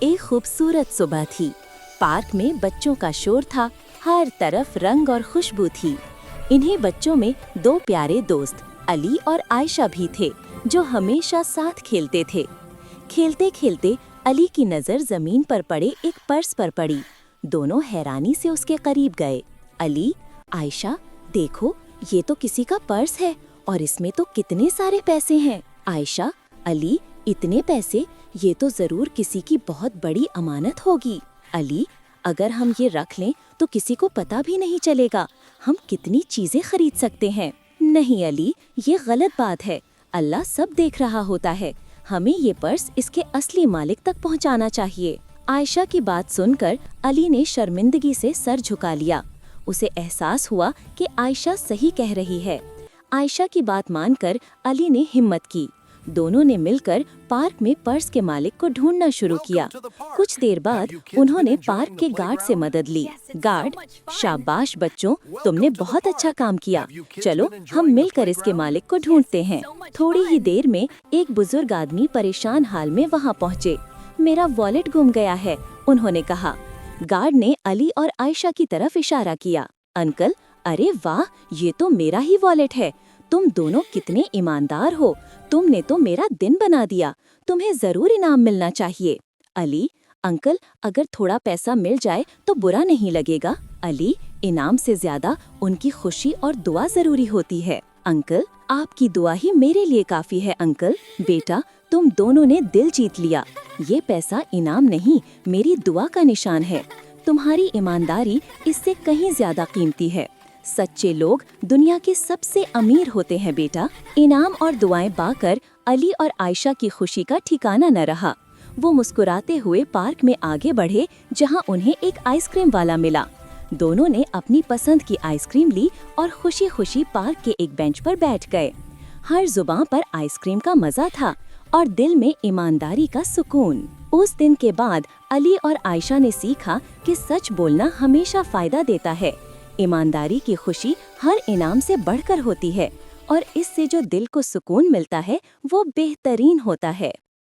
एक खूबसूरत सुबह थी। पार्क में बच्चों का शोर था, हर तरफ रंग और खुशबू थी। इन्हीं बच्चों में दो प्यारे दोस्त अली और आयशा भी थे, जो हमेशा साथ खेलते थे। खेलते खेलते अली की नज़र ज़मीन पर पड़े एक पर्स पर पड़ी। दोनों हैरानी से उसके करीब गए। अली, आयशा, देखो, ये तो किसी का पर्स है और इसमें तो कितने सारे पैसे हैं। आयशा, अली, इतने पैसे, ये तो ज़रूर किसी की बहुत बड़ी अमानत होगी। अली, अगर हम ये रख लें तो किसी को पता भी नहीं चलेगा। हम कितनी चीज़ें खरीद सकते हैं। नहीं अली, ये गलत बात है। अल्लाह सब देख रहा होता है। हमें ये पर्स इसके असली मालिक तक पहुंचाना चाहिए। आयशा की बात सुनकर अली ने शर्मिंदगी से सर झुका लिया। उसे एहसास हुआ कि आयशा सही कह रही है। आयशा की बात मानकर अली ने हिम्मत की। दोनों ने मिलकर पार्क में पर्स के मालिक को ढूंढना शुरू किया। कुछ देर बाद उन्होंने पार्क के गार्ड से मदद ली। गार्ड, शाबाश बच्चों, तुमने बहुत अच्छा काम किया। चलो हम मिलकर इसके मालिक को ढूंढते हैं। थोड़ी ही देर में एक बुजुर्ग आदमी परेशान हाल में वहां पहुंचे। मेरा वॉलेट गुम गया है, उन्होंने कहा। गार्ड ने अली और आयशा की तरफ इशारा किया। अंकल, अरे वाह, ये तो मेरा ही वॉलेट है। तुम दोनों कितने ईमानदार हो। तुमने तो मेरा दिन बना दिया। तुम्हें जरूर इनाम मिलना चाहिए। अली, अंकल, अगर थोड़ा पैसा मिल जाए तो बुरा नहीं लगेगा। अली, इनाम से ज्यादा उनकी खुशी और दुआ जरूरी होती है। अंकल, आपकी दुआ ही मेरे लिए काफी है। अंकल, बेटा, तुम दोनों ने दिल जीत लिया। ये पैसा इनाम नहीं, मेरी दुआ का निशान है। तुम्हारी ईमानदारी इससे कहीं ज्यादा कीमती है। सच्चे लोग दुनिया के सबसे अमीर होते हैं बेटा। इनाम और दुआएं पाकर अली और आयशा की खुशी का ठिकाना न रहा। वो मुस्कुराते हुए पार्क में आगे बढ़े, जहां उन्हें एक आइसक्रीम वाला मिला। दोनों ने अपनी पसंद की आइसक्रीम ली और खुशी खुशी पार्क के एक बेंच पर बैठ गए। हर जुबान पर आइसक्रीम का मजा था और दिल में ईमानदारी का सुकून। उस दिन के बाद अली और आयशा ने सीखा कि सच बोलना हमेशा फायदा देता है। ईमानदारी की खुशी हर इनाम से बढ़कर होती है और इससे जो दिल को सुकून मिलता है वो बेहतरीन होता है।